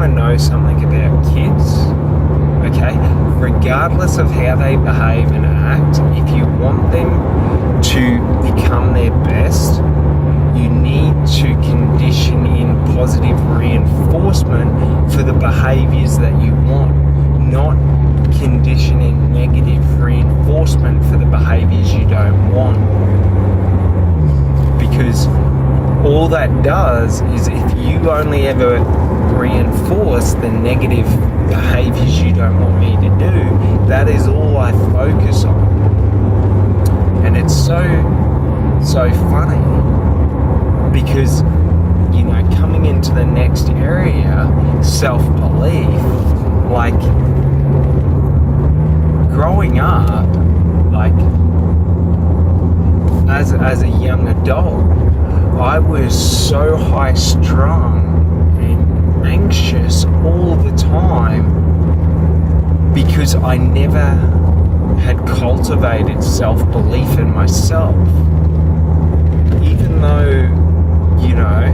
to know something about kids, okay, regardless of how they behave and act, if you want them to become their best, you need to condition in positive reinforcement for the behaviors that you want, not condition in negative reinforcement for the behaviors you don't want. Because all that does is, if you only ever reinforce the negative behaviors you don't want me to do, that is all I focus on. And it's so funny, because, you know, coming into the next area, self-belief, like, growing up, like, as a young adult, I was so high-strung and anxious all the time because I never had cultivated self-belief in myself. Even though, you know,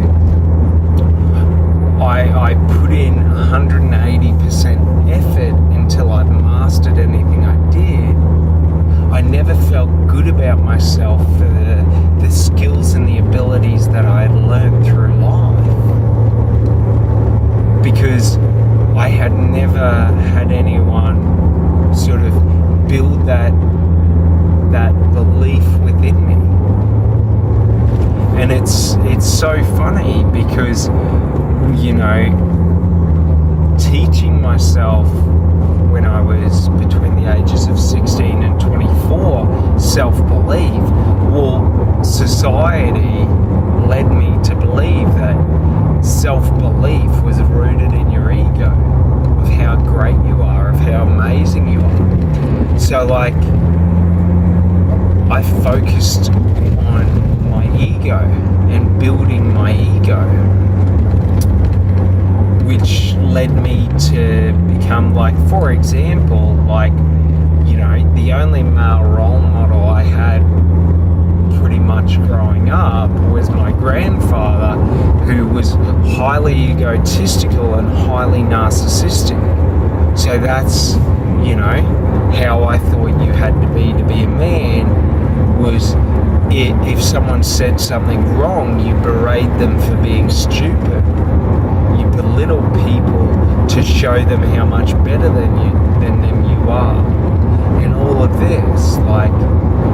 I put in 180% effort until I'd mastered anything I did, I never felt good about myself for the skills and the abilities that I had learned through life, because I had never had anyone sort of build that belief within me. And it's so funny because, you know, teaching myself when I was between the ages of 16 and 24 self-belief, well, society led me to believe that self-belief was rooted in your ego, of how great you are, of how amazing you are. So, like, I focused on my ego and building my ego, which led me to become, like, for example, like, you know, the only male role model I had pretty much growing up was my grandfather, who was highly egotistical and highly narcissistic. So that's, you know, how I thought you had to be a man, was if someone said something wrong, you berate them for being stupid. You belittle people to show them how much better than them you are. And all of this, like,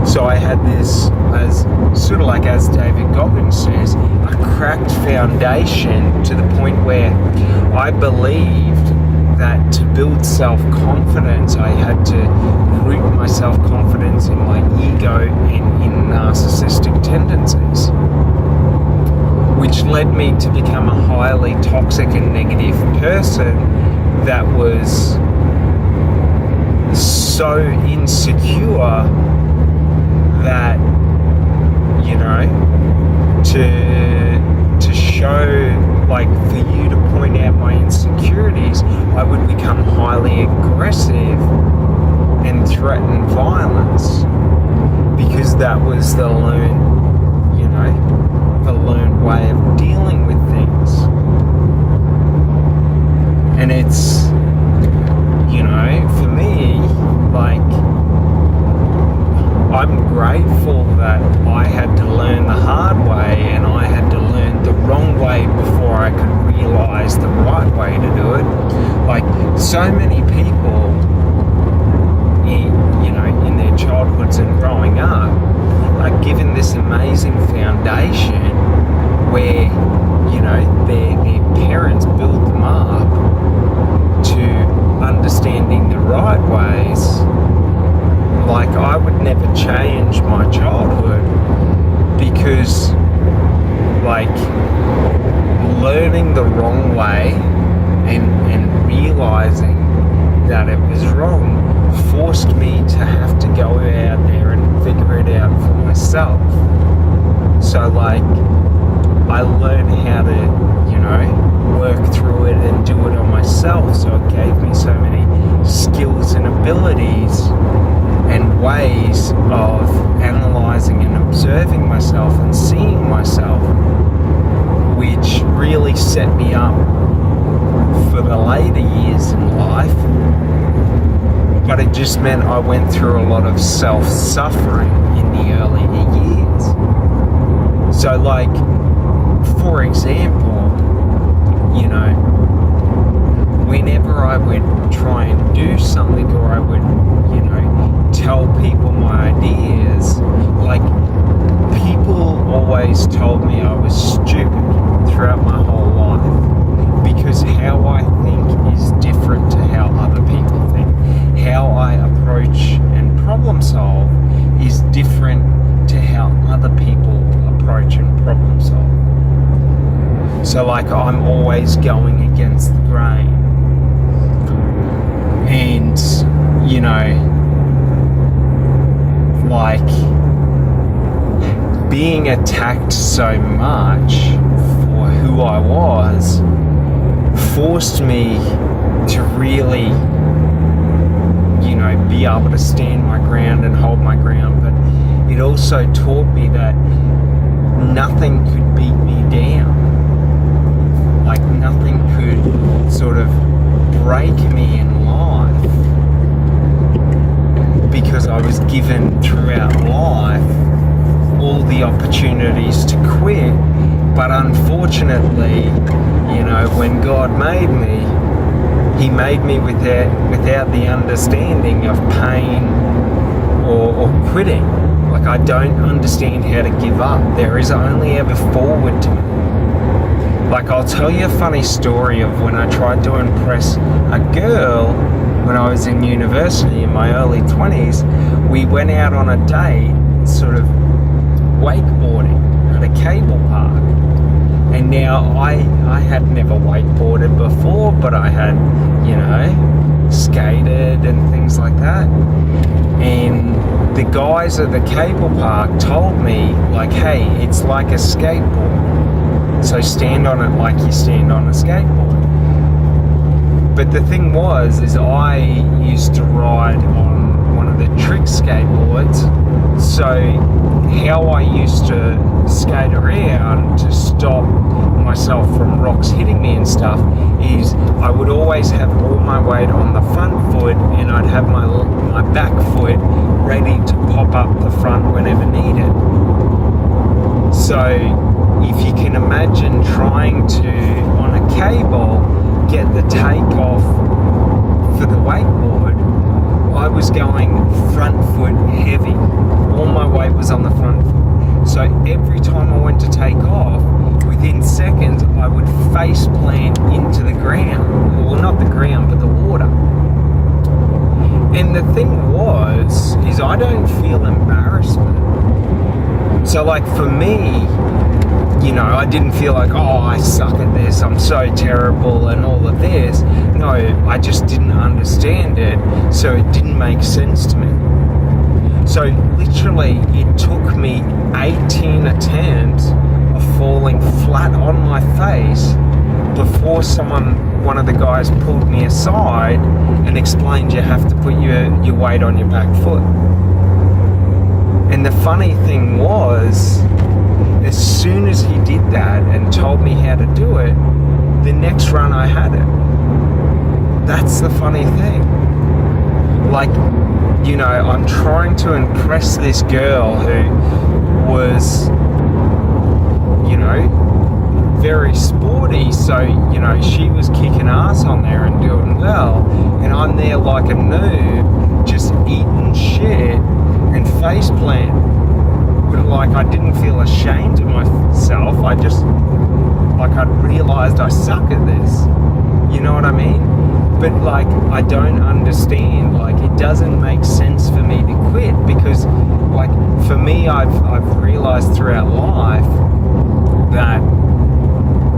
so I had this, as sort of like, as David Goggins says, a cracked foundation, to the point where I believed that to build self-confidence, I had to root my self-confidence in my ego and in narcissistic tendencies, which led me to become a highly toxic and negative person that was so insecure that, you know, to show, like, for you to point out my insecurities, I would become highly aggressive and threaten violence, because that was the learned, you know, the learned way of dealing with things. And it's, you know, for me, like, I'm grateful that I had to learn the hard way, and I had to learn the wrong way before I could realize the right way to do it. Like, so many people, you know, in their childhoods and growing up, are given this amazing foundation where, you know, their parents build them up to understanding the right ways. Like, I would never change my childhood, because, like, learning the wrong way and realizing that it was wrong forced me to have to go out there and figure it out for myself. So, like, I learned how to, you know, work through it and do it on myself. So it gave me so many skills and abilities and ways of analysing and observing myself and seeing myself, which really set me up for the just meant I went through a lot of self-suffering in the earlier years. So like, for example, you know, whenever I would try and do something, or I would, you know, tell people my ideas, like, people always told me I was stupid throughout my whole life, because how I think is different to how other people think. How I approach and problem solve is different to how other people approach and problem solve. So like, I'm always going against the grain. And, you know, like, being attacked so much for who I was forced me to really, you know, be able to stand my ground and hold my ground. But it also taught me that nothing could beat me down. Like, nothing could sort of break me in life, because I was given throughout life all the opportunities to quit. But unfortunately, you know, when God made me, He made me without the understanding of pain or quitting. Like, I don't understand how to give up. There is only ever forward to me. Like, I'll tell you a funny story of when I tried to impress a girl when I was in university in my early 20s. We went out on a date, sort of wakeboarding at a cable park. And now I had never wakeboarded before, but I had, you know, skated and things like that. And the guys at the cable park told me, like, hey, it's like a skateboard, so stand on it like you stand on a skateboard. But the thing is I used to ride on one of the trick skateboards, so how I used to skate around to stop myself from rocks hitting me and stuff is I would always have all my weight on the front foot, and I'd have my back foot ready to pop up the front whenever needed. So if you can imagine trying to, on a cable, get the takeoff for the wakeboard, I was going front foot heavy. All my weight was on the front foot. So every time I went to take off, within seconds, I would face plant into the ground. Well, not the ground, but the water. And the thing is I don't feel embarrassment. So like, for me, you know, I didn't feel like, oh, I suck at this, I'm so terrible and all of this. No, I just didn't understand it, so it didn't make sense to me. So literally, it took me 18 attempts of falling flat on my face before one of the guys pulled me aside and explained you have to put your weight on your back foot. And the funny thing was, as soon as he did that and told me how to do it, the next run I had it. That's the funny thing. Like, you know, I'm trying to impress this girl who was, you know, very sporty, so, you know, she was kicking ass on there and doing well, and I'm there like a noob, just eating shit and face plant. But like, I didn't feel ashamed of myself. I just, like, I realized I suck at this. You know what I mean? But like, I don't understand. Like, it doesn't make sense for me to quit, because like, for me, I've realized throughout life that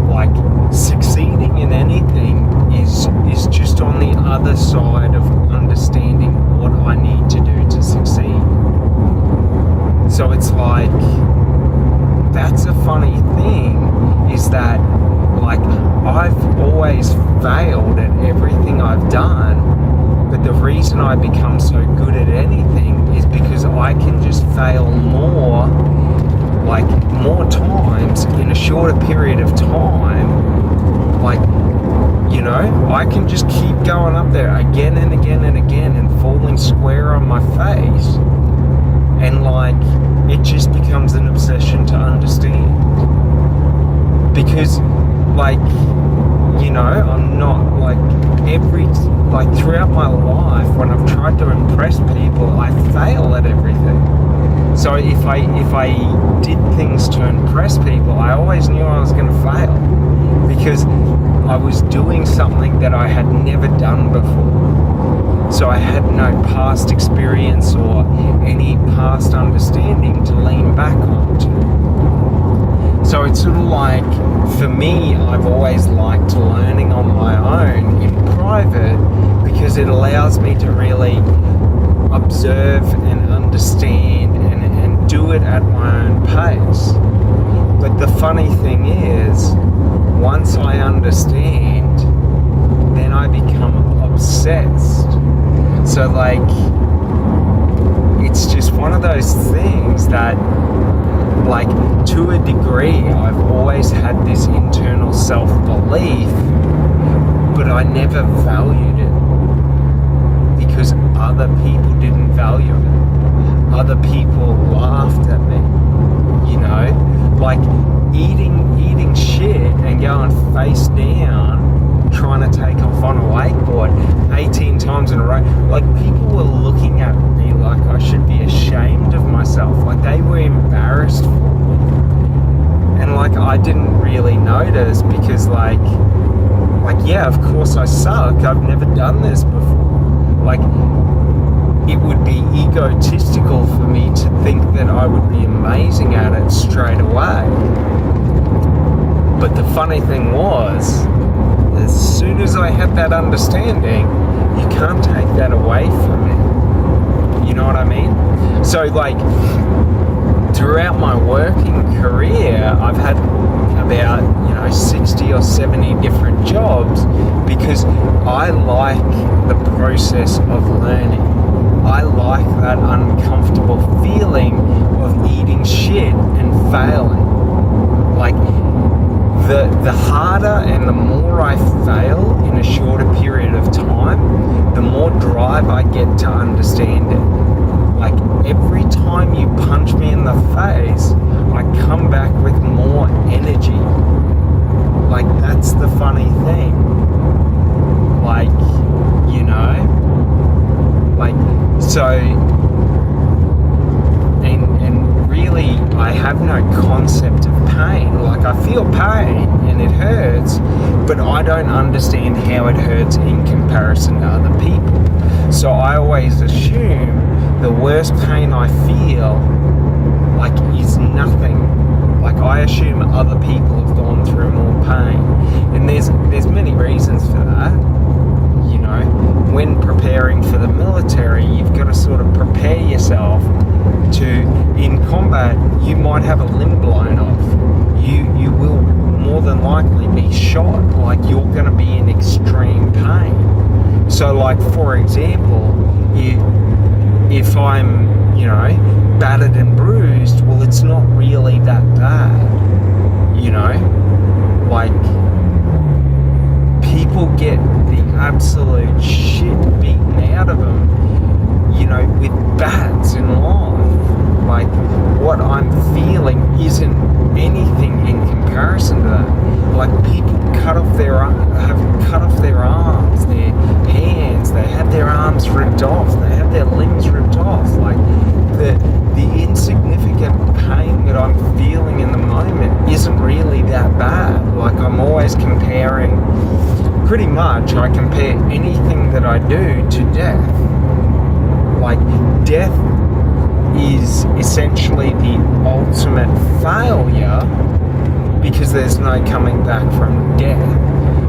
like, succeeding in anything is just on the other side of understanding what I need to do to succeed. So it's like, that's a funny thing, is that like, I've always failed at everything I've done, but the reason I become so good at anything is because I can just fail more times in a shorter period of time. Like, you know, I can just keep going up there again and again and again and falling square on my face. And like, it just becomes an obsession to understand. Because like, I'm not like throughout my life when I've tried to impress people, I fail at everything. So if I did things to impress people, I always knew I was going to fail because I was doing something that I had never done before. So I had no past experience or any past understanding to lean back onto. So it's sort of like, for me, I've always liked learning on my own in private because it allows me to really observe and understand and do it at my own pace. But the funny thing is, once I understand, then I become obsessed. So like, it's just one of those things that, like, to a degree, I've always had this internal self-belief, but I never valued it because other people didn't value it. Other people laughed at me, like eating shit and going face down, trying to take off on a wakeboard 18 times in a row. Like, people were looking at me like I should be ashamed of myself. Like, they were embarrassed for me. And like, I didn't really notice because like, yeah, of course I suck. I've never done this before. Like, it would be egotistical for me to think that I would be amazing at it straight away. But the funny thing was, as soon as I had that understanding, you can't take that away from me. You know what I mean? So like, throughout my working career, I've had about 60 or 70 different jobs because I like the process of learning. I like that uncomfortable feeling of eating shit and failing. Like, the harder and the more I fail in a shorter period of time, the more drive I get to understand it. Like, every time you punch me in the face, I come back with more energy. Like, that's the funny thing. Like, so, and really, I have no concept of pain. Like, I feel pain and it hurts, but I don't understand how it hurts in comparison to other people. So I always assume the worst pain I feel, like, is nothing. Like, I assume other people have gone through more pain. And there's many reasons for that. When preparing for the military, you've got to sort of prepare yourself to, in combat, you might have a limb blown off. You will more than likely be shot. Like, you're going to be in extreme pain. So, like, for example, if I'm, battered and bruised, well, it's not really that bad. Like, people get the absolute shit beaten out of them, with bats in life. Like, what I'm feeling isn't anything in comparison to that. Like, people have cut off their arms, their hands, they have their arms ripped off, they have their limbs ripped off. Like, the insignificant pain that I'm feeling in the moment isn't really that bad. Like, I'm always comparing, pretty much I compare anything that I do to death. Like, death is essentially the ultimate failure because there's no coming back from death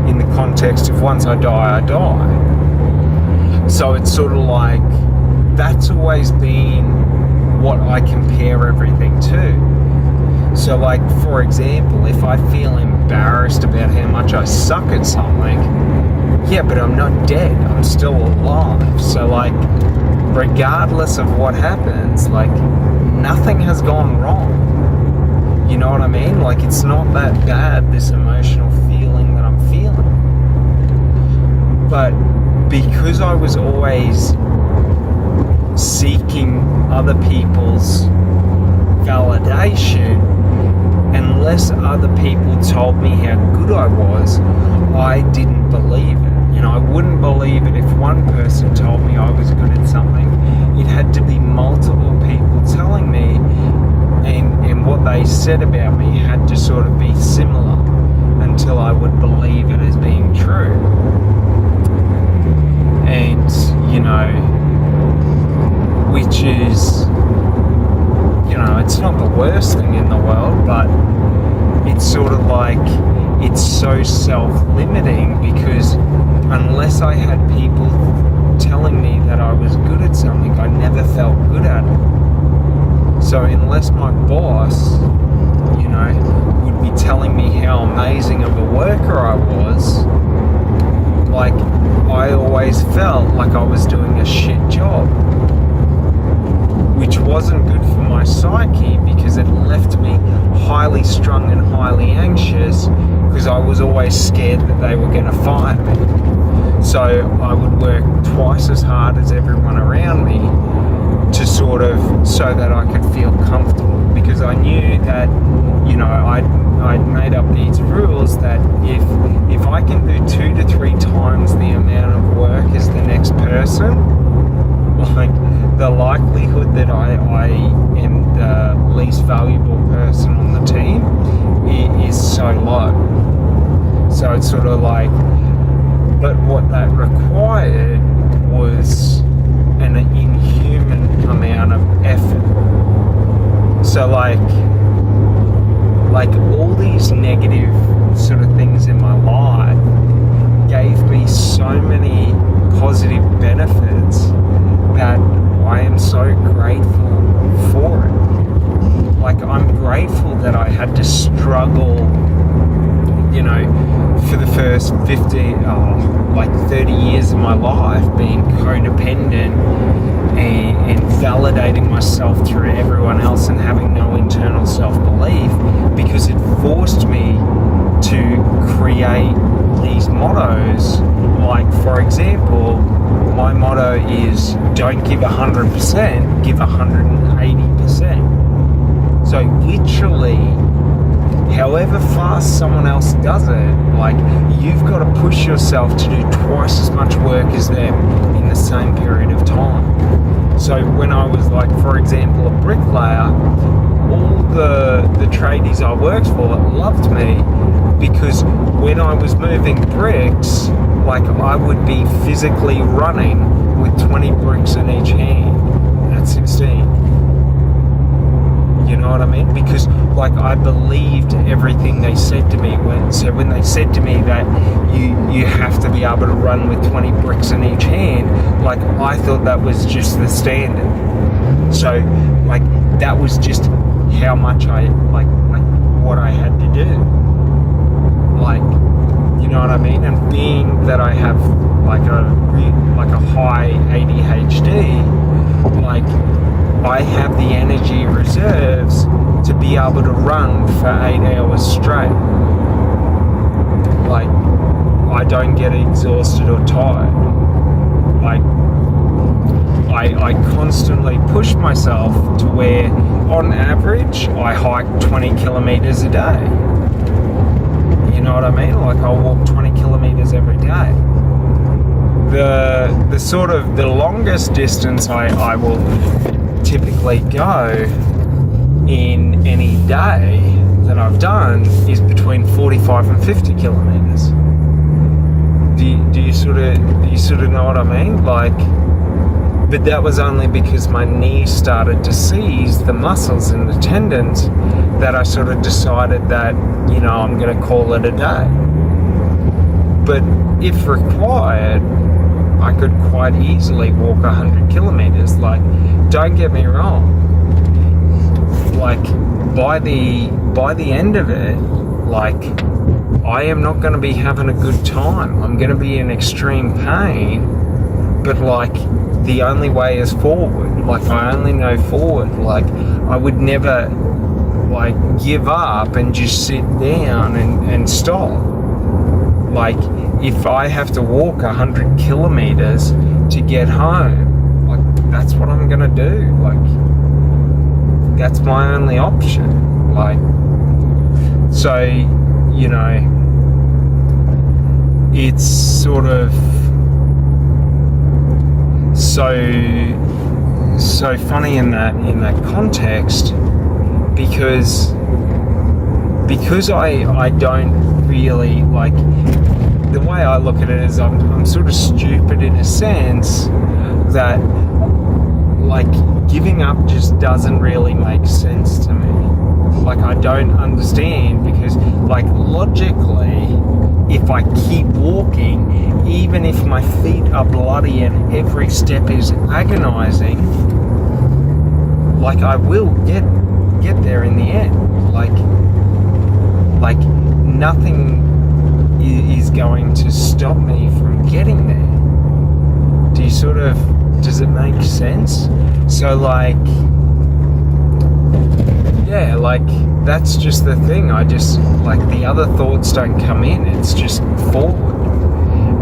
in the context of once I die, I die. So it's sort of like, that's always been what I compare everything to. So like, for example, if I feel embarrassed about how much I suck at something, yeah, but I'm not dead, I'm still alive. So like, regardless of what happens, like, nothing has gone wrong. You know what I mean? Like, it's not that bad, this emotional feeling that I'm feeling. But because I was always seeking other people's validation, unless other people told me how good I was, I didn't believe it. And I wouldn't believe it if one person told me I was good at something. It had to be multiple people telling me, and what they said about me had to sort of be similar until I would believe it as being true. And, which is, it's not the worst thing in the world, but it's sort of like, it's so self-limiting, because unless I had people telling me that I was good at something, I never felt good at it. So unless my boss, would be telling me how amazing of a worker I was, like, I always felt like I was doing a shit job, which wasn't good for my psyche, because it left me highly strung and highly anxious, because I was always scared that they were going to fire me. So I would work twice as hard as everyone around me to so that I could feel comfortable, because I knew that, I'd made up these rules that if I can do 2 to 3 times the amount of work as the next person, like, the likelihood that I am the least valuable person on the team is so low. So it's sort of like, but what that required was an inhuman amount of effort. So like all these negative sort of things in my life gave me so many positive benefits that I am so grateful for it. Like, I'm grateful that I had to struggle, for the first 30 years of my life, being codependent and validating myself through everyone else and having no internal self-belief, because it forced me to create these mottos. Like, for example, my motto is, don't give 100%, give 180%. So literally, however fast someone else does it, like, you've got to push yourself to do twice as much work as them in the same period of time. So when I was, like, for example, a bricklayer, all the tradies I worked for loved me, because when I was moving bricks, like, I would be physically running with 20 bricks in each hand at 16. You know what I mean? Because, like, I believed everything they said to me. When they said to me that you have to be able to run with 20 bricks in each hand, like, I thought that was just the standard. So, like, that was just how much I, like what I had to do. Like, you know what I mean? And being that I have, like a high ADHD, like, I have the energy reserves to be able to run for 8 hours straight. Like, I don't get exhausted or tired. Like, I constantly push myself to where, on average, I hike 20 kilometers a day. You know what I mean? Like, I'll walk 20 kilometers every day. The longest distance I will typically go in any day that I've done is between 45 and 50 kilometers. Do you sort of know what I mean? Like, but that was only because my knee started to seize the muscles and the tendons, that I sort of decided that, I'm going to call it a day. But if required, I could quite easily walk 100 kilometers. Like, don't get me wrong. Like, by the end of it, like, I am not going to be having a good time. I'm going to be in extreme pain, but, like, the only way is forward. Like, I only know forward. Like, I would never, like, give up and just sit down and stop. Like, if I have to walk 100 kilometers to get home, like, that's what I'm gonna do. Like, that's my only option. Like, so, you know, it's sort of so funny in that context, because I don't really, like, the way I look at it is I'm sort of stupid in a sense that, like, giving up just doesn't really make sense to me. Like, I don't understand, because, like, logically, if I keep walking, even if my feet are bloody and every step is agonizing, like, I will get there in the end. Like nothing is going to stop me from getting there. Does it make sense? So, like, yeah, like, that's just the thing. I just, like, the other thoughts don't come in. It's just forward.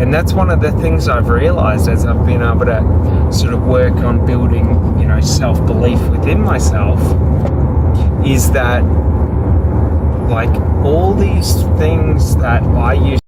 And that's one of the things I've realized as I've been able to sort of work on building, you know, self-belief within myself, is that, like, all these things that I used